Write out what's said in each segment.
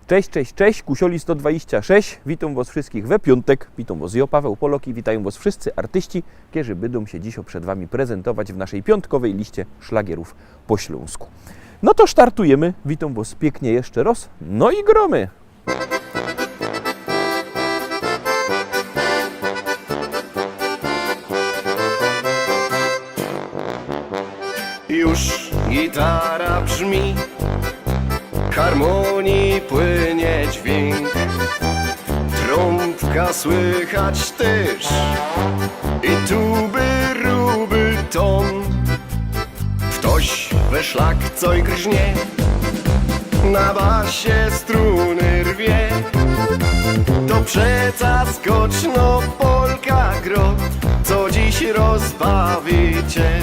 Cześć, cześć, cześć, Kusioli 126. Witam Was wszystkich we piątek. Witam Was, Paweł Polok i witają Was wszyscy artyści, którzy będą się dzisiaj przed Wami prezentować w naszej piątkowej liście szlagierów po śląsku. No to startujemy. Witam Was pięknie jeszcze raz. No i gromy. Już gitara brzmi, harmonii płynie dźwięk, trąbka słychać też i tuby, ruby ton. Ktoś we szlak coś grznie, na basie struny rwie. To przeca skoczno polka gro, co dziś rozbawi cię.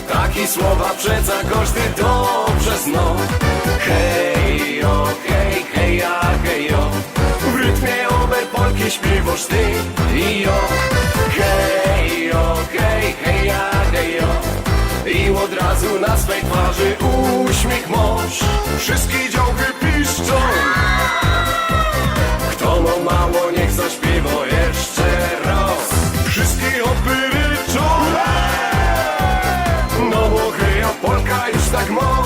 Taki słowa przeca każdy dobrze zna. Hejo, hej, heja, hejo, w rytmie owej polki śpiewasz ty i jo. Hejo, hej, heja, hejo, i od razu na swej twarzy uśmiech masz. Wszystkie działky piszczą. Kto ma mało, niech zaśpiewa jeszcze raz. Wszystkie hopy ryczą. No bo heja, polka już tak ma.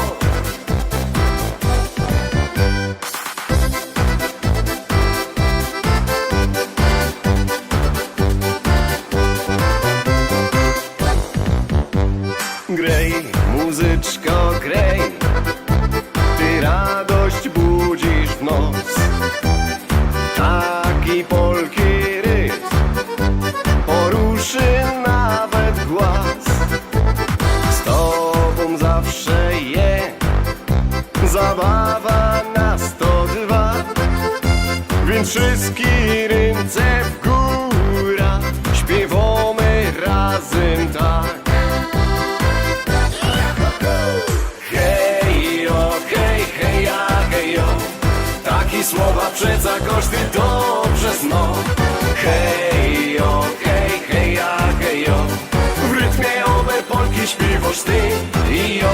Grej, muzyczko, grej, ty radość budzisz w noc. Taki polki rytm poruszy nawet głaz. Z tobą zawsze zabawa na 102. Więc wszystkie ręce w górę, śpiewamy razem tak. Hejo, hej, heja, hejo, takie słowa przeca każdy dobrze zna. Hejo, hej, heja, hejo, w rytmie owej polki śpiewasz ty i jo.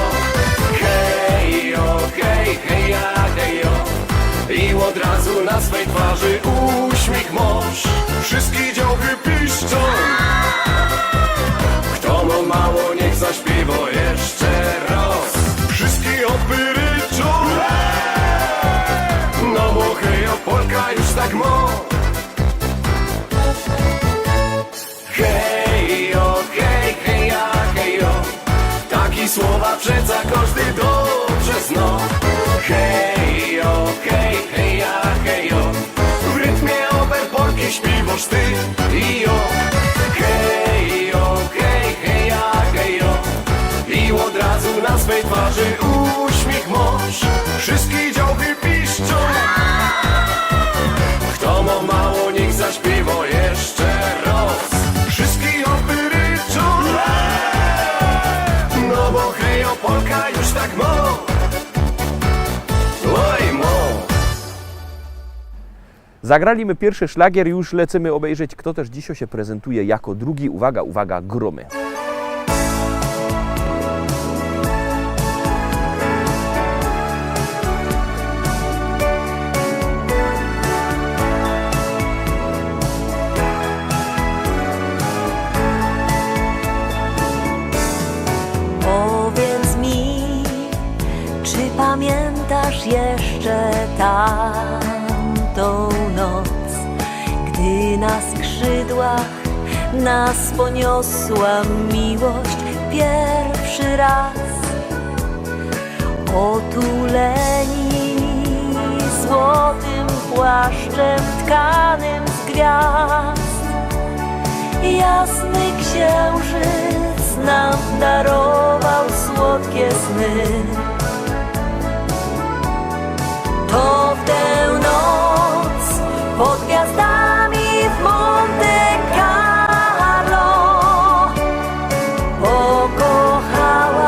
Hejo, hej, heja, hejo, i od razu na swej twarzy uśmiech masz. Wszystkie działky piszczą. Kto ma mało, niech zaśpiewa jeszcze raz. Wszystkie hopy ryczą. No bo hejo, polka już tak ma. Hejo, hej, heja, hejo, takie słowa przeca każdy dobrze zna. Hejo, hej, heja, hejo, w rytmie owej polki śpiewasz ty i jo. Hejo, hej, heja, hejo, i od razu na swej twarzy uśmiech masz. Wszystkie działky piszczą. Kto ma mało, niech zaśpiewa jeszcze raz. Wszystkie hopy ryczą. No bo hejo, polka już tak ma. Oj, mo. Zagraliśmy pierwszy szlagier, już lecimy obejrzeć, kto też dzisiaj się prezentuje jako drugi. Uwaga, uwaga, gromy. Powiedz mi, czy pamiętasz jeszcze tamtą noc, gdy na skrzydłach nas poniosła miłość pierwszy raz? Otuleni złotym płaszczem tkanym z gwiazd, jasny księżyc nam darował słodkie sny. To w tę noc pod gwiazdami w Monte Carlo pokochałam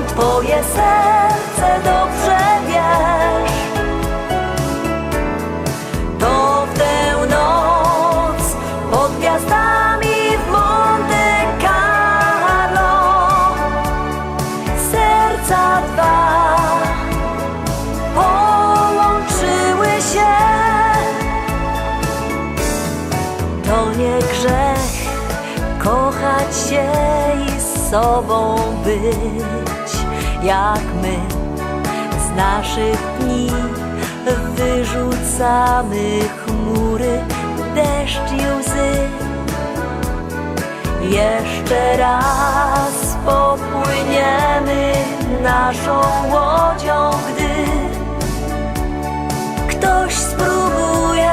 twoje serce, dobrze wiesz. To w tę noc pod gwiazdami w Monte Carlo kochać się i z sobą być, jak my z naszych dni wyrzucamy chmury, deszcz i łzy. Jeszcze raz popłyniemy naszą łodzią, gdy ktoś spróbuje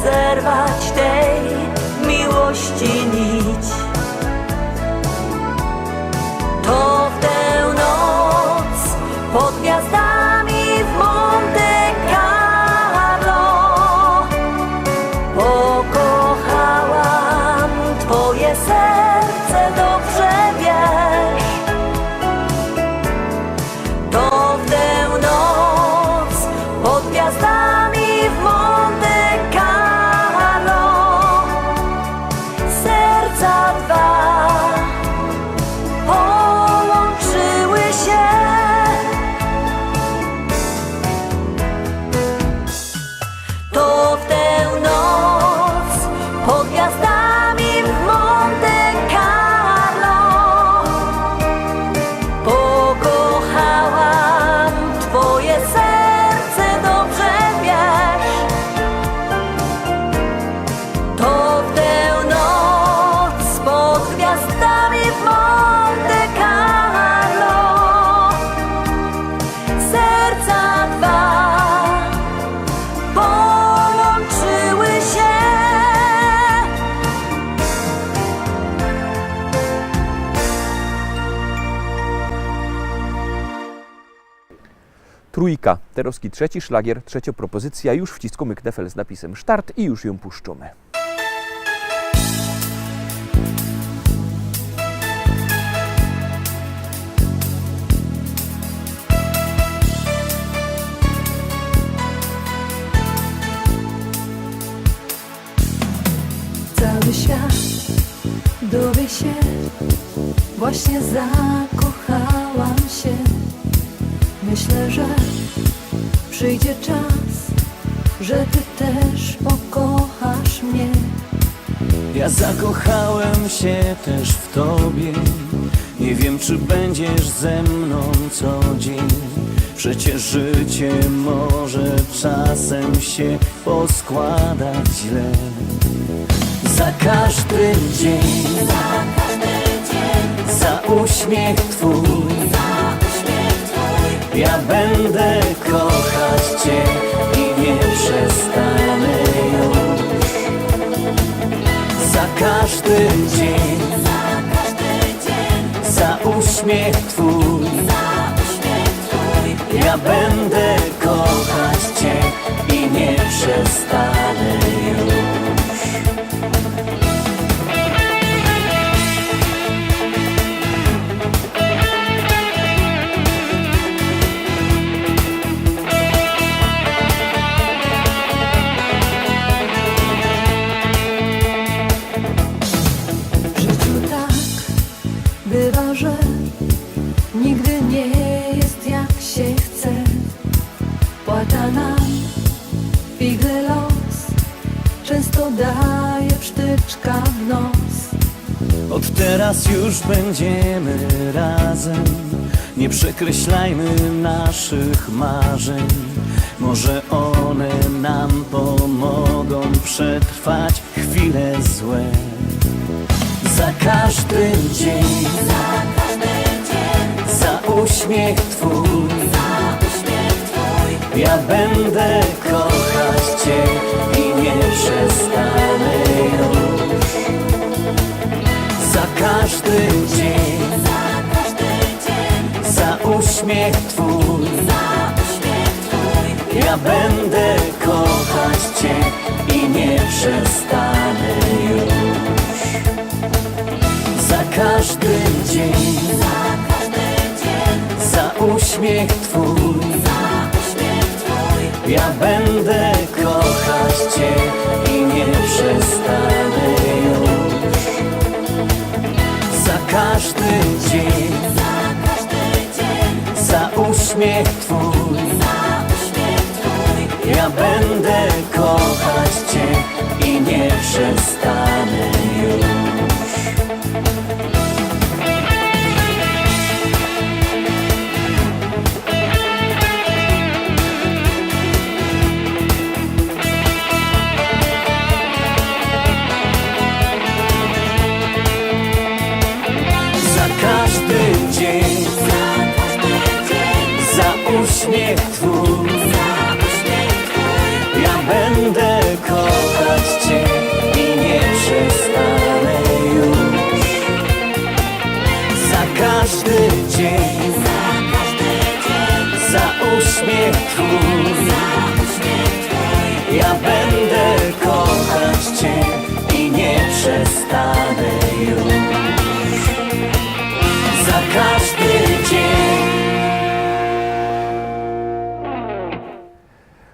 zerwać tej miłości nić. To w tę noc pod gwiazdami w Monte Carlo pokochałam twoje serce, dobrze wiesz. To w tę noc pod gwiazdami w Monte Carlo serca dwa połączyły się. To w tę noc pod gwiazdami w Monte Carlo pokochałam twoje serce, dobrze wiesz. To w tę noc pod gwiazdami w Monte Carlo serca dwa połączyły się. Trójka, Terowski trzeci szlagier, trzecia propozycja, już wciskamy knefel z napisem start i już ją puszczamy. Cały świat dowie się, właśnie zakochałam się. Myślę, że przyjdzie czas, że ty też pokochasz mnie. Ja zakochałem się też w tobie. Nie wiem, czy będziesz ze mną co dzień. Przecież życie może czasem się poskładać źle. Za każdy dzień, za uśmiech twój, ja będę kochać cię i nie przestanę już. Za każdy dzień, za uśmiech twój, ja będę kochać cię i nie przestanę już. W życiu tak bywa, że nigdy nie jest jak się chce. Płata nam figle los, często daje psztyczka w nos. Od teraz już będziemy razem. Nie przekreślajmy naszych marzeń. Może one nam pomogą przetrwać chwile złe. Za każdy dzień, za uśmiech twój, ja będę kochać cię i nie przestanę już. Za każdy dzień, za uśmiech twój, ja będę kochać cię i nie przestanę już. Za każdy dzień, za uśmiech twój, ja będę kochać cię i nie przestanę już. Za każdy dzień, za uśmiech twój, ja będę kochać cię i nie przestanę już. uśmiech twój. Ja będę kochać cię i nie przestanę już. Za każdy dzień, za uśmiech twój. Ja będę kochać cię i nie przestanę już. Za każdy dzień.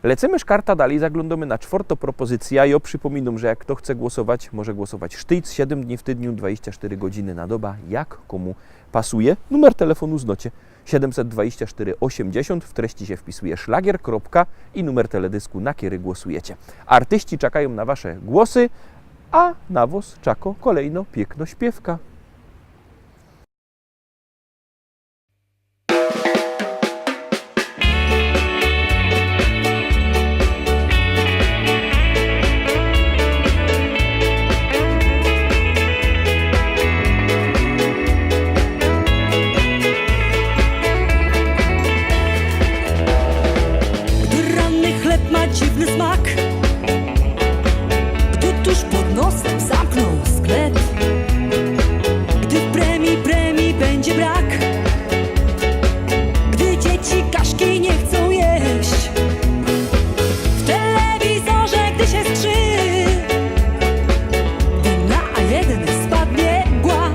Lecimy szkarta dalej, zaglądamy na czwartą propozycję. Ja przypominam, że jak kto chce głosować, może głosować sztyc, 7 dni w tygodniu, 24 godziny na dobę, jak komu pasuje. Numer telefonu znocie 724 80, w treści się wpisuje szlagier, kropka i numer teledysku, na który głosujecie. Artyści czekają na wasze głosy, a na was czeka kolejno piękno śpiewka. Gdy ranny chleb ma dziwny smak, gdy tuż pod nosem zamknął sklep, gdy w premii będzie brak, gdy dzieci kaszki nie chcą jeść, w telewizorze gdy się strzy, gdy na A1 spadnie mgła,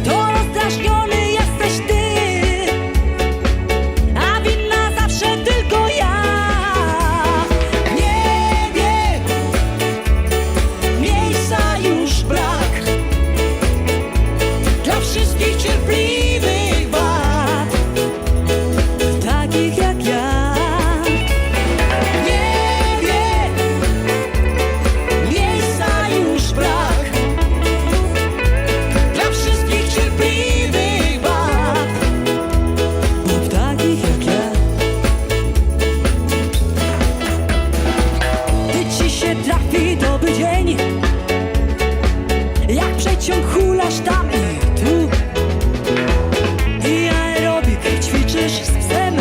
to rozdrażniony jesteś ty, a winna zawsze tylko ja. Nie wiem, miejsca już brak dla wszystkich cierpliwych wad, takich jak ja. Nie wiem, miejsca już brak dla wszystkich cierpliwych wad, bo takich jak ja. Gdy ci się trafi dobry dzień, jak przeciąg hulasz tam i tu, i aerobik ćwiczysz z psem,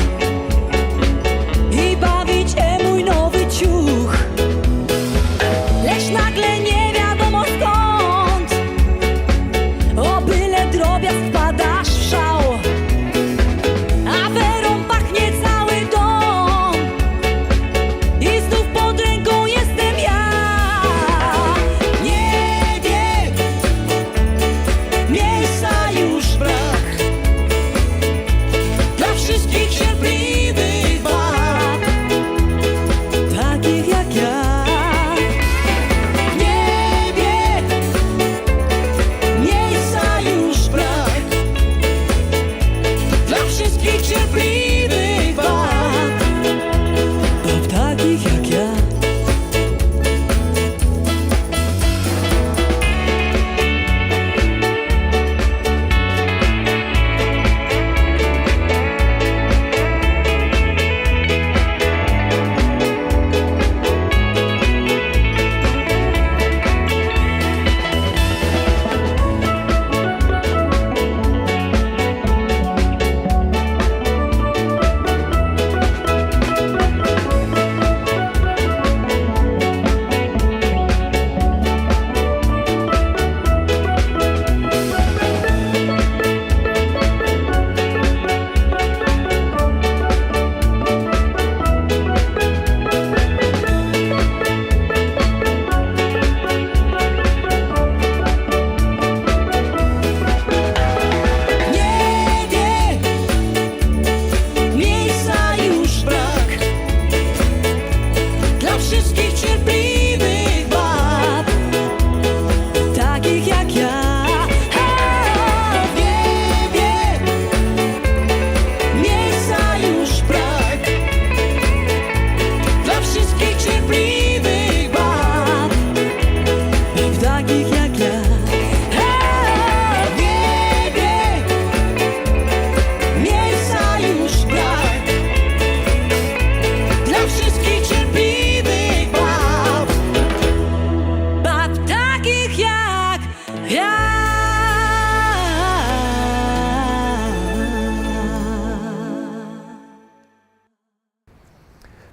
i bawi cię mój nowy ciuch, lecz nagle nie wiadomo skąd, o byle drobiazg wpadasz w szał, aferą pachnie cały dom i znów pod ręką jestem ja. Nie wiem,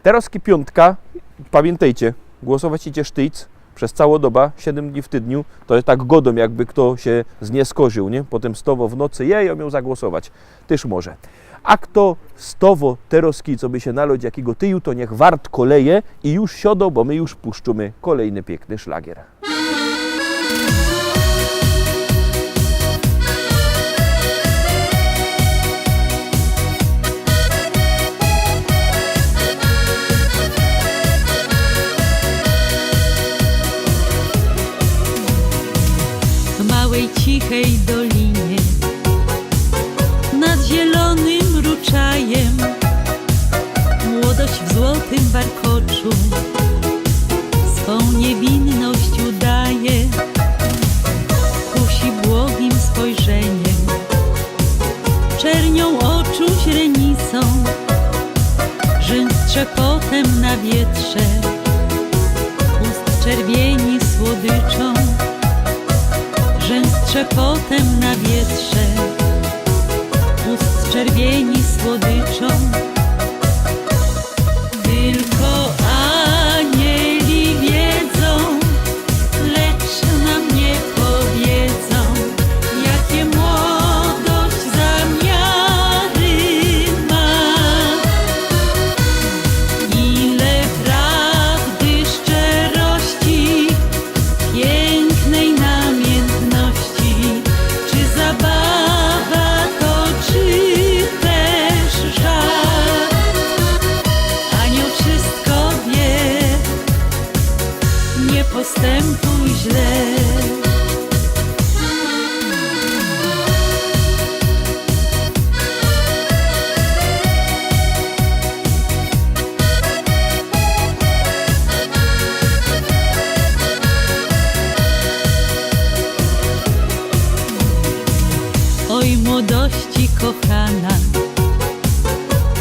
Teroski piątka, pamiętajcie, głosować idzie sztyjc przez całą dobę, 7 dni w tygodniu, to jest tak godą, jakby kto się znieskorzył, nie? Potem stowo w nocy, ja miał zagłosować, też może. A kto stowo teroski, co by się nalać jakiego tyju, to niech wart koleje i już siodo, bo my już puszczymy kolejny piękny szlagier. W małej cichej dolinie nad zielonym ruczajem młodość w złotym warkoczu swą niewinność udaje, kusi błogim spojrzeniem, czernią oczu źrenicą, rzęs trzepotem na wietrze, ust czerwieni słodyczą, rzęs trzepotem na wietrze, ust czerwieni słodyczą. Tylko anieli wiedzą, lecz nam nie powiedzą, jakie młodość zamiary ma. Ile prawdy, szczerości, pięknej namiętności, czy zabawa to, czy też żal. Anioł wszystko wie, nie postępuj źle. Oj młodości kochana,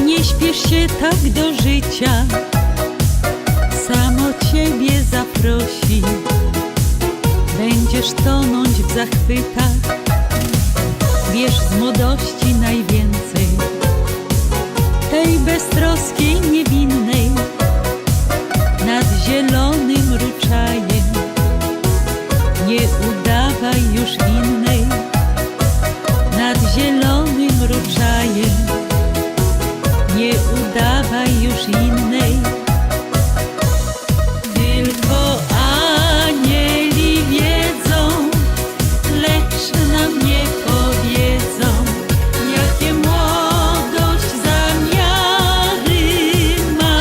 nie śpiesz się tak do życia, samo ciebie zaprosi, będziesz tonąć w zachwytach, wiesz z młodości najwięcej, tej beztroskiej, niewinnej, nad zielonym ruczajem, nie udawaj już innej, nad zielonym ruczajem, nie udawaj już innej. Tylko anieli wiedzą, lecz nam nie powiedzą, jakie młodość zamiary ma.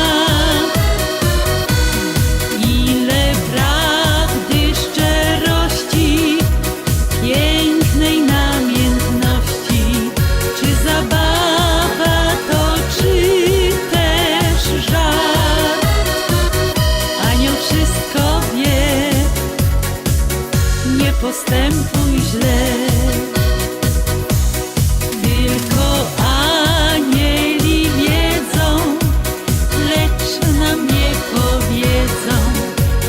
Ile prawdy, szczerości, pięknej namiętności, czy zabawa to, czy też żal. Anioł wszystko wie, nie postępuj źle. Tylko anieli wiedzą, lecz nam nie powiedzą,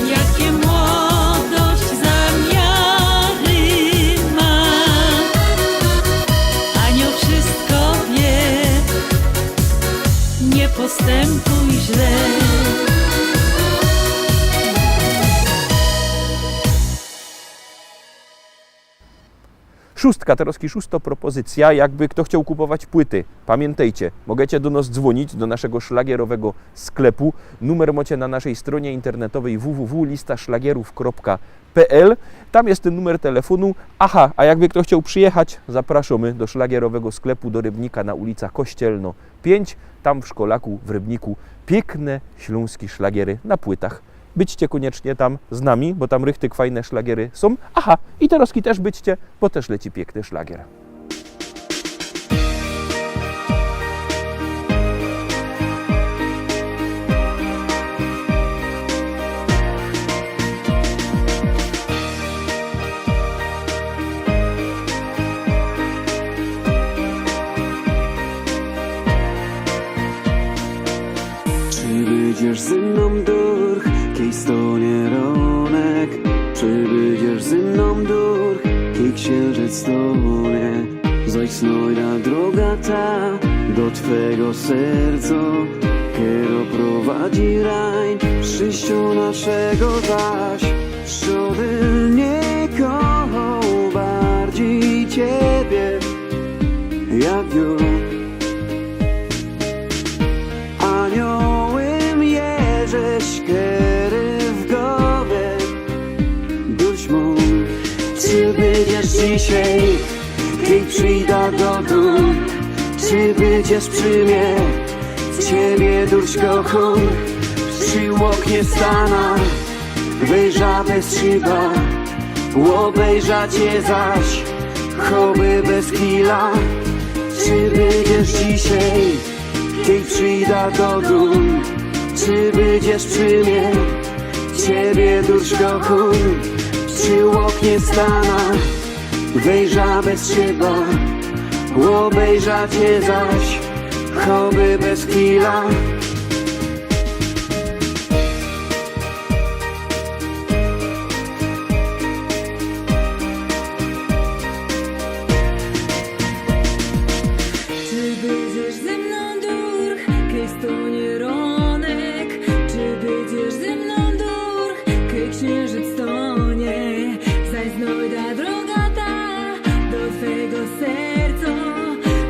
jakie młodość zamiary ma. Anioł wszystko wie, nie postępuj źle. Szóstka, teroski szósto propozycja, jakby kto chciał kupować płyty. Pamiętajcie, możecie do nas dzwonić, do naszego szlagierowego sklepu. Numer macie na naszej stronie internetowej www.listaszlagierów.pl. Tam jest ten numer telefonu. Aha, a jakby kto chciał przyjechać, zapraszamy do szlagierowego sklepu do Rybnika na ulica Kościelno 5. Tam w Szkolaku, w Rybniku, piękne śląskie szlagiery na płytach. Byćcie koniecznie tam z nami, bo tam rychtyk fajne szlagiery są. Aha, i teroski też byćcie, bo też leci piękny szlagier. Czy będziesz ze mną durch, kiej stonie ronek? Czy będziesz ze mną durch, kiej księżyc stonie? Zaś znojda droga ta do twego serca, Kero prowadzi rań, szczęściu naszego zaś. Żaden nie kochał bardziej Ciebie, jak ją. Aniołem jeżeś kery w głowie, dusz mą. Czy będziesz dzisiaj, kiedy przyjdę do domu? Czy będziesz przy mnie? Ciebie dusz kocham, przy oknie stana, wyjrza bez szyba, obejrza Cię zaś, choby bez chwila. Czy będziesz dzisiaj, kiedy przyjdę do domu? Czy będziesz przy mnie? Ciebie dusz kocham, przy oknie stana, wyjrza bez szyba, obejrza Cię zaś, choby bez chwila. Czy będziesz ze mną durch, kiedy stonie ronek? Czy będziesz ze mną durch, kiedy księżyc stonie? Zaś znajda droga ta do twego serca,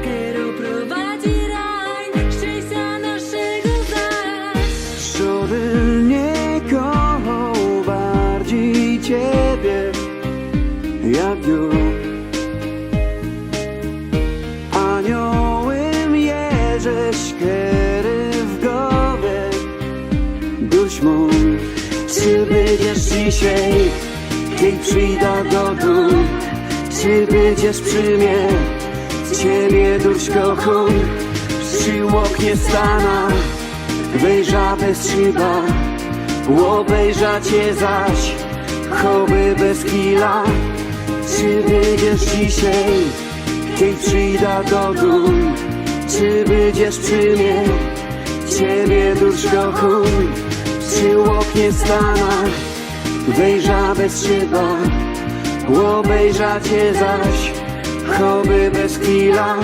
kero prowadzi rań, szczęścia naszego zaś. Żaden nie kochał bardziej Ciebie, jak ją. Aniołem jeżeś kery w głowie, dusz mą. Czy będziesz dzisiaj, kiedy przyjdę do domu? Czy będziesz przy mnie? Ciebie dusz kocham, przy oknie stana, wyjrza bez szyba, obejrza Cię zaś, choby bez chwila. Czy będziesz dzisiaj, kiedy przyjdę do domu? Czy będziesz przy mnie? Ciebie dusz kocham, przy oknie stana, wyjrza bez szyba, obejrza Cię zaś, choby bez chwila.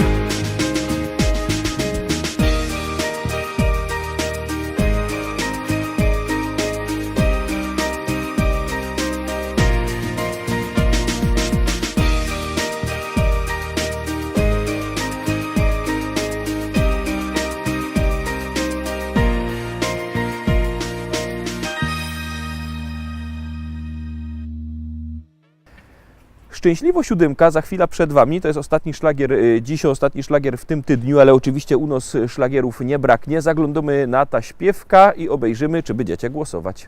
Szczęśliwo siódemka za chwilę przed Wami. To jest ostatni szlagier, dzisiaj ostatni szlagier w tym tygodniu, ale oczywiście u nas szlagierów nie braknie. Zaglądamy na ta śpiewka i obejrzymy, czy będziecie głosować.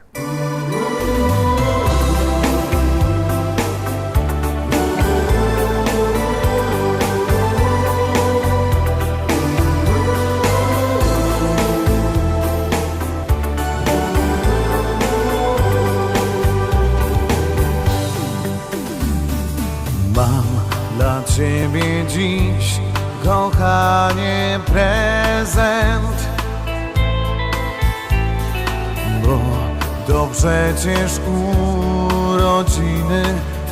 Mam dla Ciebie dziś, kochanie, prezent, bo to przecież urodziny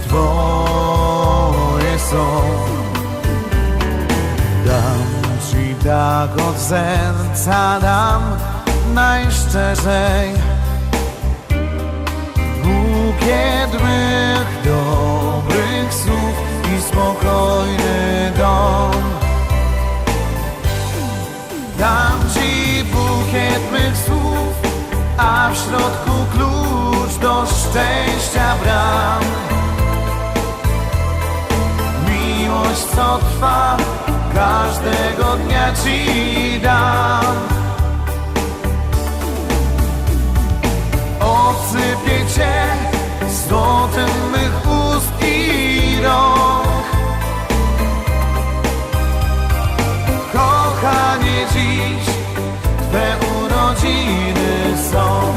Twoje są. Dam Ci tak od serca, dam najszczerzej bukiet mych dobrych słów i spokojny dom. Dam Ci bukiet mych słów, a w środku klucz do szczęścia bram. Miłość, co trwa, każdego dnia Ci dam. Obsypię Cię złotem mych ust i rąk. Kochanie, dziś Twe urodziny są.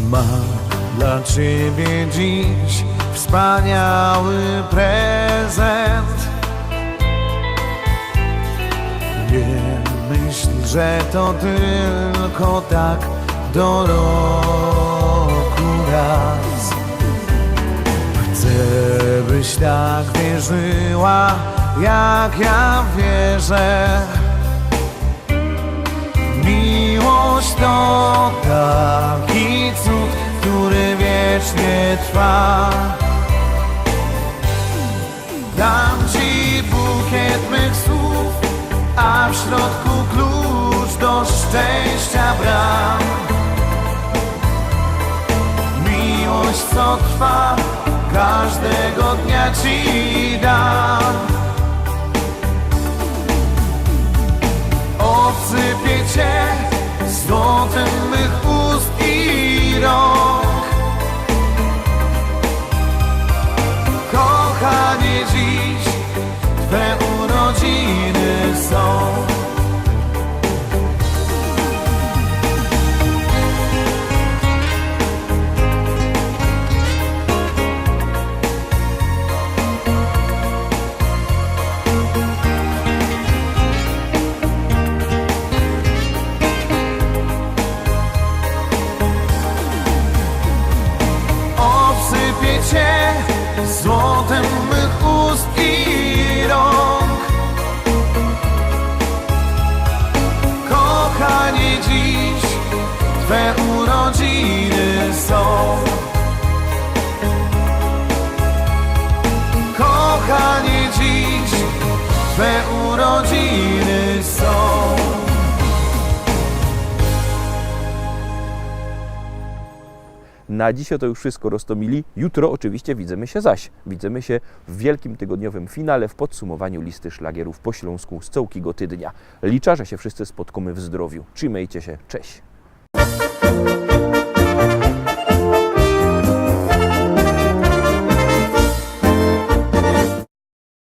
Mam dla Ciebie dziś wspaniały prezent. Nie myśl, że to tylko tak do roku raz. Chcę, byś tak wierzyła, jak ja wierzę. Miłość to taki cud, który wiecznie trwa. Dam ci bukiet mych słów, a w środku klucz do szczęścia bram. Miłość, co trwa, każdego dnia ci dam. Obsypię cię złotem mych ust i rąk. Kochanie, dziś twe urodziny są. Obsypię cię złotem mych ust i rąk. Kochanie, dziś twe urodziny są. Kochanie, dziś twe urodziny są. Na dziś to już wszystko, Rostomili. Jutro oczywiście widzimy się zaś. Widzimy się w wielkim tygodniowym finale w podsumowaniu listy szlagierów po śląsku z całkiego tydnia. Liczę, że się wszyscy spotkamy w zdrowiu. Trzymajcie się, cześć!